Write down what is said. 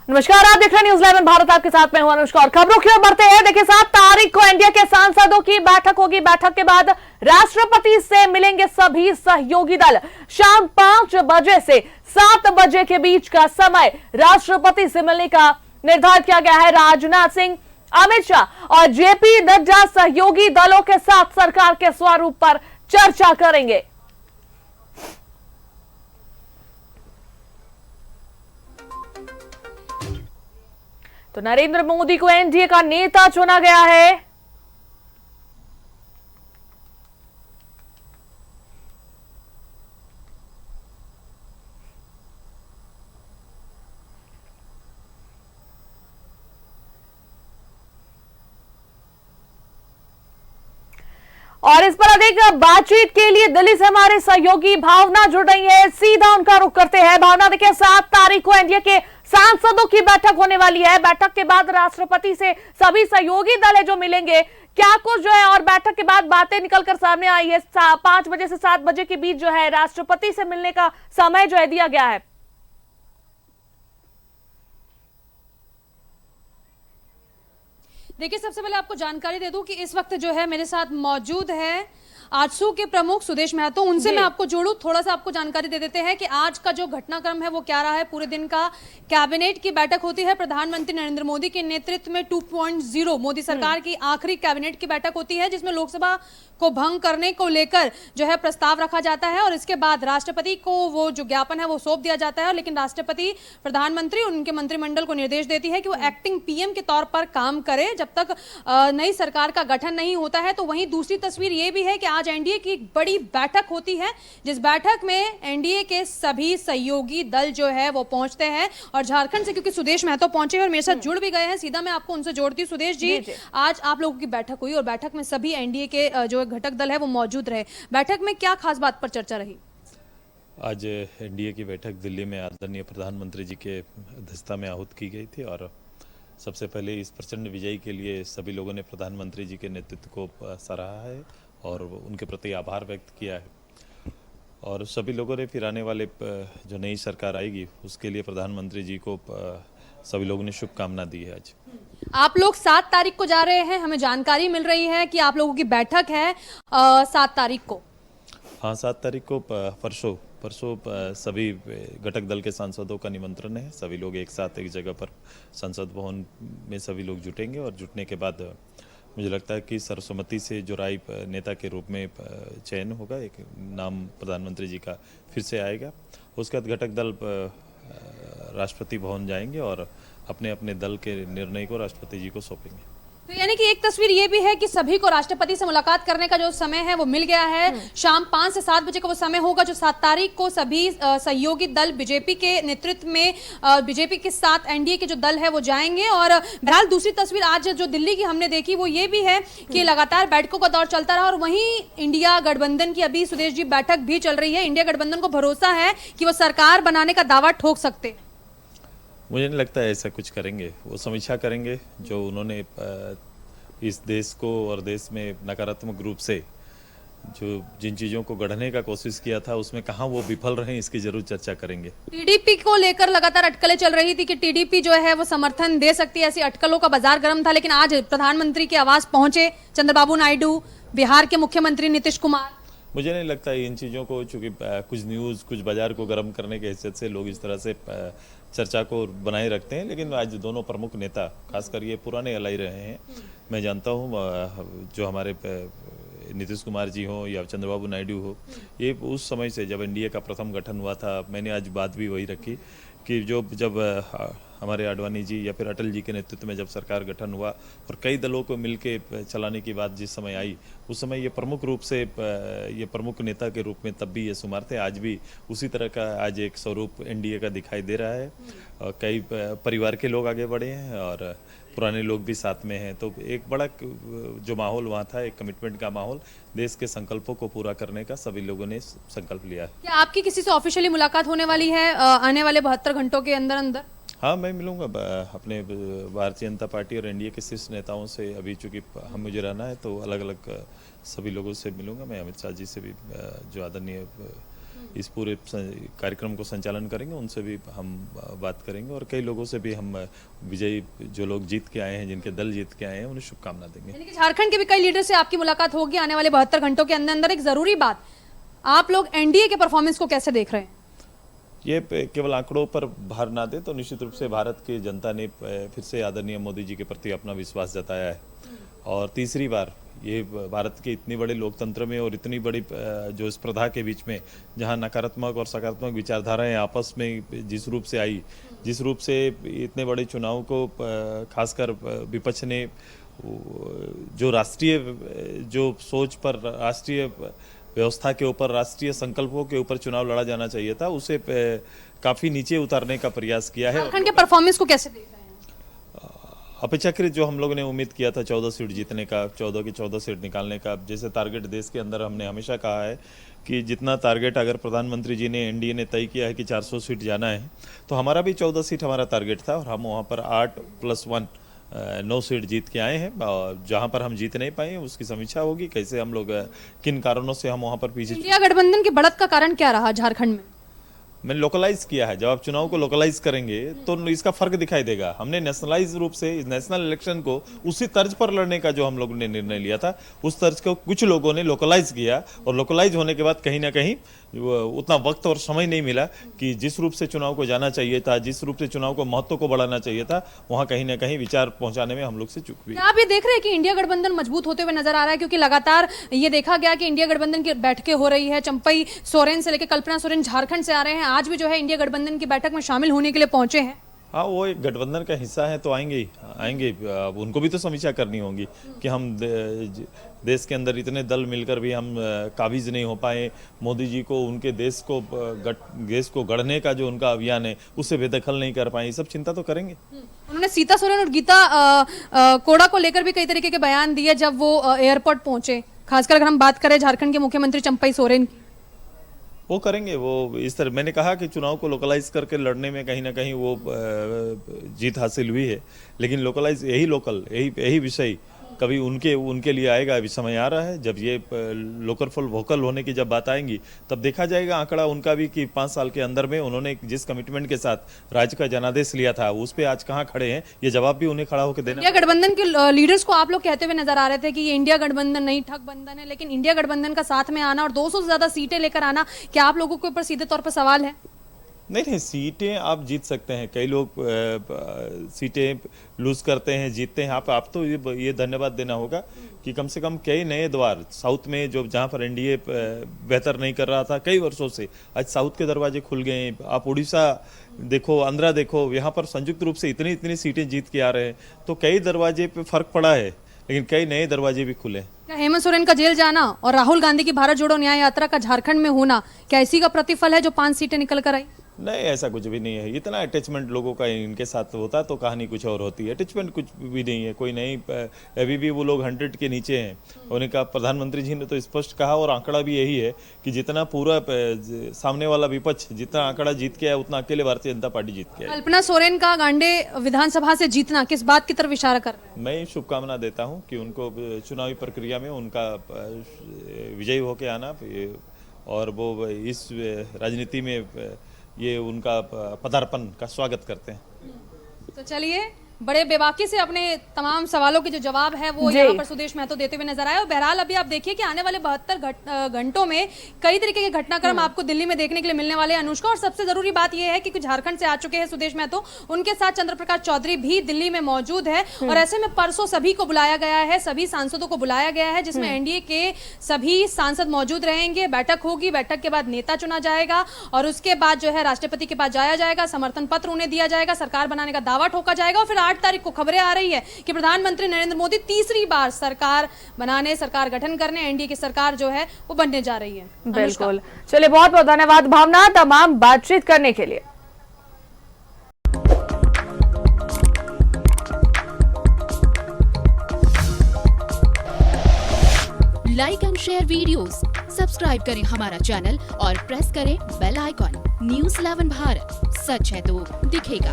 नमस्कार, आप देख रहे हैं न्यूज़ 11 भारत, आपके साथ मैं हूं अनुष्का। और खबरों की ओर बढ़ते हैं। देखिए, 7 तारीख को एनडीए के सांसदों की बैठक होगी। बैठक के बाद राष्ट्रपति से मिलेंगे सभी सहयोगी दल। शाम 5 बजे से 7 बजे के बीच का समय राष्ट्रपति से मिलने का निर्धारित किया गया है। राजनाथ सिंह, अमित शाह और जेपी नड्डा सहयोगी दलों के साथ सरकार के स्वरूप पर चर्चा करेंगे। तो नरेंद्र मोदी को एनडीए का नेता चुना गया है। और इस पर अधिक बातचीत के लिए दिल्ली से हमारे सहयोगी भावना जुड़ रही है। सीधा उनका रुख करते हैं। भावना, देखिए, 7 तारीख को एनडीए के सांसदों की बैठक होने वाली है। बैठक के बाद राष्ट्रपति से सभी सहयोगी दल है जो मिलेंगे। क्या कुछ जो है और बैठक के बाद बातें निकलकर सामने आई है? 5 बजे से 7 बजे के बीच जो है राष्ट्रपति से मिलने का समय जो है दिया गया है। देखिए, सबसे पहले आपको जानकारी दे दूं कि इस वक्त जो है मेरे साथ मौजूद है आजसू के प्रमुख सुदेश महतो। उनसे मैं आपको जोड़ूं, थोड़ा सा आपको जानकारी दे देते हैं कि आज का जो घटनाक्रम है वो क्या रहा है। पूरे दिन का कैबिनेट की बैठक होती है। प्रधानमंत्री नरेंद्र मोदी के नेतृत्व में 2.0 मोदी सरकार की आखिरी कैबिनेट की बैठक होती है, जिसमें लोकसभा को भंग करने को लेकर जो है प्रस्ताव रखा जाता है और इसके बाद राष्ट्रपति को वो जो ज्ञापन है वो सौंप दिया जाता है। लेकिन राष्ट्रपति प्रधानमंत्री और उनके मंत्रिमंडल को निर्देश देती है कि वो एक्टिंग पीएम के तौर पर काम करे जब तक नई सरकार का गठन नहीं होता है। तो वहीं दूसरी तस्वीर ये भी है कि आज एनडीए की एक बड़ी बैठक होती है, जिस बैठक में एनडीए के सभी सहयोगी दल जो है वो पहुंचते हैं। और झारखंड से क्योंकि सुदेश महतो पहुंचे और मेरे साथ जुड़ भी गए हैं, सीधा मैं आपको उनसे जोड़ती हूँ। सुदेश जी, आज आप लोगों की बैठक हुई और बैठक में सभी एनडीए के जो घटक दल है वो मौजूद रहे। बैठक में क्या खास बात पर चर्चा रही? आज एनडीए की बैठक दिल्ली में आदरणीय प्रधानमंत्री जी के अध्यक्षता में आहूत की गई थी और सबसे पहले इस प्रचंड विजय के लिए सभी लोगों ने प्रधानमंत्री जी के नेतृत्व को सराहा है और उनके प्रति आभार व्यक्त किया है। और सभी लोगों ने फिर आने वाले जो नई सरकार आएगी उसके लिए प्रधानमंत्री जी को सभी लोगों ने शुभकामना दी है। आज आप लोग 7 तारीख को जा रहे हैं, हमें जानकारी मिल रही है कि आप लोगों की बैठक है 7 तारीख को। हाँ, 7 तारीख को परसों सभी घटक दल के सांसदों का निमंत्रण है। सभी लोग एक साथ एक जगह पर संसद भवन में सभी लोग जुटेंगे और जुटने के बाद मुझे लगता है कि सर्वसम्मति से जो राय नेता के रूप में चयन होगा, एक नाम प्रधानमंत्री जी का फिर से आएगा। उसके बाद घटक दल राष्ट्रपति भवन जाएंगे और अपने अपने दल के निर्णय को राष्ट्रपति जी को सौंपेंगे। तो यानी कि एक तस्वीर ये भी है कि सभी को राष्ट्रपति से मुलाकात करने का जो समय है वो मिल गया है। शाम 5 से 7 बजे का वो समय होगा जो 7 तारीख को सभी सहयोगी दल बीजेपी के नेतृत्व में बीजेपी के साथ एनडीए के जो दल है वो जाएंगे। और बहरहाल दूसरी तस्वीर आज जो दिल्ली की हमने देखी वो ये भी है कि लगातार बैठकों का दौर चलता रहा और वहीं इंडिया गठबंधन की अभी सुदेश जी बैठक भी चल रही है। इंडिया गठबंधन को भरोसा है कि वो सरकार बनाने का दावा ठोक सकते। मुझे नहीं लगता है ऐसा कुछ करेंगे। वो समीक्षा करेंगे जो उन्होंने इस देश को और देश में नकारात्मक रूप से जो जिन चीज़ों को गढ़ने का कोशिश किया था उसमें कहाँ वो विफल रहे, इसकी जरूर चर्चा करेंगे। टीडीपी को लेकर लगातार अटकलें चल रही थी कि टीडीपी जो है वो समर्थन दे सकती है, ऐसी अटकलों का बाजार गर्म था। लेकिन आज प्रधानमंत्री के आवास पहुंचे चंद्रबाबू नायडू, बिहार के मुख्यमंत्री नीतीश कुमार। मुझे नहीं लगता इन चीज़ों को, चूँकि कुछ न्यूज़ कुछ बाजार को गर्म करने की हैसियत से लोग इस तरह से चर्चा को बनाए रखते हैं। लेकिन आज दोनों प्रमुख नेता, खासकर ये पुराने एलआई रहे हैं, मैं जानता हूँ जो हमारे नीतीश कुमार जी हो या चंद्रबाबू नायडू हो, ये उस समय से जब एनडीए का प्रथम गठन हुआ था, मैंने आज बात भी वही रखी कि जब हमारे आडवाणी जी या फिर अटल जी के नेतृत्व में जब सरकार गठन हुआ और कई दलों को मिलके चलाने की बात जिस समय आई, उस समय ये प्रमुख रूप से ये प्रमुख नेता के रूप में तब भी ये शुमार थे। आज भी उसी तरह का आज एक स्वरूप एनडीए का दिखाई दे रहा है। कई परिवार के लोग आगे बढ़े हैं और पुराने लोग भी साथ में हैं। तो एक बड़ा जो माहौल वहाँ था, एक कमिटमेंट का माहौल, देश के संकल्पों को पूरा करने का सभी लोगों ने संकल्प लिया है। क्या आपकी किसी से ऑफिशियली मुलाकात होने वाली है आने वाले 72 घंटों के अंदर अंदर? हाँ, मैं मिलूंगा अपने भारतीय जनता पार्टी और एनडीए के शीर्ष नेताओं से। अभी चूंकि हम मुझे रहना है तो अलग अलग सभी लोगों से मिलूंगा। मैं अमित शाह जी से भी, जो आदरणीय इस पूरे कार्यक्रम को संचालन करेंगे, उनसे भी हम बात करेंगे और कई लोगों से भी हम विजयी जो लोग जीत के आए हैं, जिनके दल जीत के आए हैं, उन्हें शुभकामना देंगे। यानी कि झारखंड के भी कई लीडर से आपकी मुलाकात होगी आने वाले 72 घंटों के अंदर अंदर। एक जरूरी बात, आप लोग एनडीए के परफॉर्मेंस को कैसे देख रहे हैं? ये केवल आंकड़ों पर भार ना दे तो निश्चित रूप से भारत की जनता ने फिर से आदरणीय मोदी जी के प्रति अपना विश्वास जताया है और तीसरी बार ये भारत के इतनी बड़े लोकतंत्र में और इतनी बड़ी जो स्पर्धा के बीच में जहां नकारात्मक और सकारात्मक विचारधाराएं आपस में जिस रूप से आई, जिस रूप से इतने बड़े चुनाव को खासकर विपक्ष ने जो राष्ट्रीय जो सोच पर, राष्ट्रीय व्यवस्था के ऊपर, राष्ट्रीय संकल्पों के ऊपर चुनाव लड़ा जाना चाहिए था, उसे काफी नीचे उतारने का प्रयास किया है। झारखंड के परफॉर्मेंस को कैसे देख रहे हैं? अपेक्षाकृत जो हम लोगों ने उम्मीद किया था 14 सीट जीतने का, 14 की 14 सीट निकालने का, जैसे टारगेट देश के अंदर हमने हमेशा कहा है कि जितना टारगेट अगर प्रधानमंत्री जी ने, एनडीए ने तय किया है कि 400 सीट जाना है, तो हमारा भी 14 सीट हमारा टारगेट था और हम वहाँ पर 8+1 9 सीट जीत के आए हैं। जहां पर हम जीत नहीं पाए उसकी समीक्षा होगी, कैसे हम लोग, किन कारणों से हम वहां पर पीछे। इंडिया गठबंधन की बढ़त का कारण क्या रहा झारखंड में? मैंने लोकलाइज किया है। जब आप चुनाव को लोकलाइज करेंगे तो इसका फर्क दिखाई देगा। हमने नेशनलाइज रूप से नेशनल इलेक्शन को उसी तर्ज पर लड़ने का जो हम लोगों ने निर्णय लिया था, उस तर्ज को कुछ लोगों ने लोकलाइज किया और लोकलाइज होने के बाद कहीं ना कहीं उतना वक्त और समय नहीं मिला कि जिस रूप से चुनाव को जाना चाहिए था, जिस रूप से चुनाव को महत्व को बढ़ाना चाहिए था, वहां कहीं ना कहीं विचार पहुंचाने में हम लोग से चूक हुई। आप ये देख रहे हैं कि इंडिया गठबंधन मजबूत होते हुए नजर आ रहा है, क्योंकि लगातार ये देखा गया कि इंडिया गठबंधन की बैठकें हो रही है। चंपई सोरेन से लेकर कल्पना सोरेन झारखंड से आ रहे हैं, आज भी जो है इंडिया गठबंधन की बैठक में शामिल होने के लिए पहुंचे हैं। हाँ, वो एक गठबंधन का हिस्सा है तो आएंगे ही आएंगे। अब उनको भी तो समीक्षा करनी होगी कि हम देश के अंदर इतने दल मिलकर भी हम काबिज नहीं हो पाए, मोदी जी को, उनके देश को गढ़ने का जो उनका अभियान है उससे बेदखल नहीं कर पाए, सब चिंता तो करेंगे। उन्होंने सीता सोरेन और गीता कोड़ा को लेकर भी कई तरीके के बयान दिए जब वो एयरपोर्ट पहुंचे, खासकर अगर हम बात करें झारखंड के मुख्यमंत्री चंपई सोरेन की। वो करेंगे, वो इस तरह मैंने कहा कि चुनाव को लोकलाइज करके लड़ने में कहीं ना कहीं वो जीत हासिल हुई है, लेकिन लोकलाइज यही विषय कभी उनके लिए आएगा। अभी समय आ रहा है जब ये लोकल फॉर वोकल होने की जब बात आएंगी तब देखा जाएगा आंकड़ा उनका भी कि 5 साल के अंदर में उन्होंने जिस कमिटमेंट के साथ राज्य का जनादेश लिया था उस पे आज कहाँ खड़े हैं, ये जवाब भी उन्हें खड़ा होकर देना। इंडिया गठबंधन के लीडर्स को आप लोग कहते हुए नजर आ रहे थे कि ये इंडिया गठबंधन नहीं ठग बंधन है, लेकिन इंडिया गठबंधन का साथ में आना और 200 से ज्यादा सीटें लेकर आना, क्या आप लोगों के ऊपर सीधे तौर पर सवाल है? नहीं, सीटें आप जीत सकते हैं। कई लोग सीटें लूज करते हैं, जीतते हैं। आप तो ये धन्यवाद देना होगा कि कम से कम कई नए द्वार साउथ में, जो जहां पर एनडीए बेहतर नहीं कर रहा था कई वर्षों से, आज साउथ के दरवाजे खुल गए हैं। आप उड़ीसा देखो, आंध्रा देखो, यहाँ पर संयुक्त रूप से इतनी सीटें जीत के आ रहे हैं, तो कई दरवाजे पे फर्क पड़ा है, लेकिन कई नए दरवाजे भी खुले। क्या हेमंत सोरेन का जेल जाना और राहुल गांधी की भारत जोड़ो न्याय यात्रा का झारखंड में होना, क्या इसी का प्रतिफल है जो 5 सीटें निकल कर आई? नहीं, ऐसा कुछ भी नहीं है। इतना अटैचमेंट लोगों का इनके साथ होता तो कहानी कुछ और होती है। अटैचमेंट कुछ भी नहीं है, कोई नहीं। अभी भी वो लोग 100 के नीचे हैं। उन्होंने कहा, प्रधानमंत्री जी ने तो स्पष्ट कहा और आंकड़ा भी यही है कि जितना पूरा सामने वाला विपक्ष जितना आंकड़ा जीत के आया उतना अकेले भारतीय जनता पार्टी जीत के आई। कल्पना सोरेन का गांडे विधानसभा से जीतना किस बात की तरफ इशारा कर रहे हैं? मैं शुभकामना देता हूँ कि उनको चुनावी प्रक्रिया में उनका विजयी होके आना और वो इस राजनीति में ये उनका पदार्पण का स्वागत करते हैं। तो चलिए, बड़े बेबाकी से अपने तमाम सवालों के जो जवाब है वो यहाँ पर सुदेश महतो देते हुए नजर आए। और बहरहाल अभी आप देखिए कि आने वाले 72 घंटों में कई तरीके के घटनाक्रम आपको दिल्ली में देखने के लिए मिलने वाले हैं, अनुष्का। और सबसे जरूरी बात यह है कि कुछ झारखंड से आ चुके हैं सुदेश महतो, उनके साथ चंद्र प्रकाश चौधरी भी दिल्ली में मौजूद है। और ऐसे में परसों सभी को बुलाया गया है, सभी सांसदों को बुलाया गया है, जिसमें एनडीए के सभी सांसद मौजूद रहेंगे। बैठक होगी, बैठक के बाद नेता चुना जाएगा और उसके बाद जो है राष्ट्रपति के पास जाया जाएगा, समर्थन पत्र उन्हें दिया जाएगा, सरकार बनाने का दावा ठोका जाएगा। और फिर 8 तारीख को खबरें आ रही है कि प्रधानमंत्री नरेंद्र मोदी तीसरी बार सरकार बनाने, सरकार गठन करने, एनडीए की सरकार जो है वो बनने जा रही है। बिल्कुल। चलिए, बहुत बहुत धन्यवाद भावना तमाम बातचीत करने के लिए। Like and share videos, subscribe करें हमारा चैनल और प्रेस करें बेल आइकॉन। न्यूज़ 11 भारत, सच है तो दिखेगा।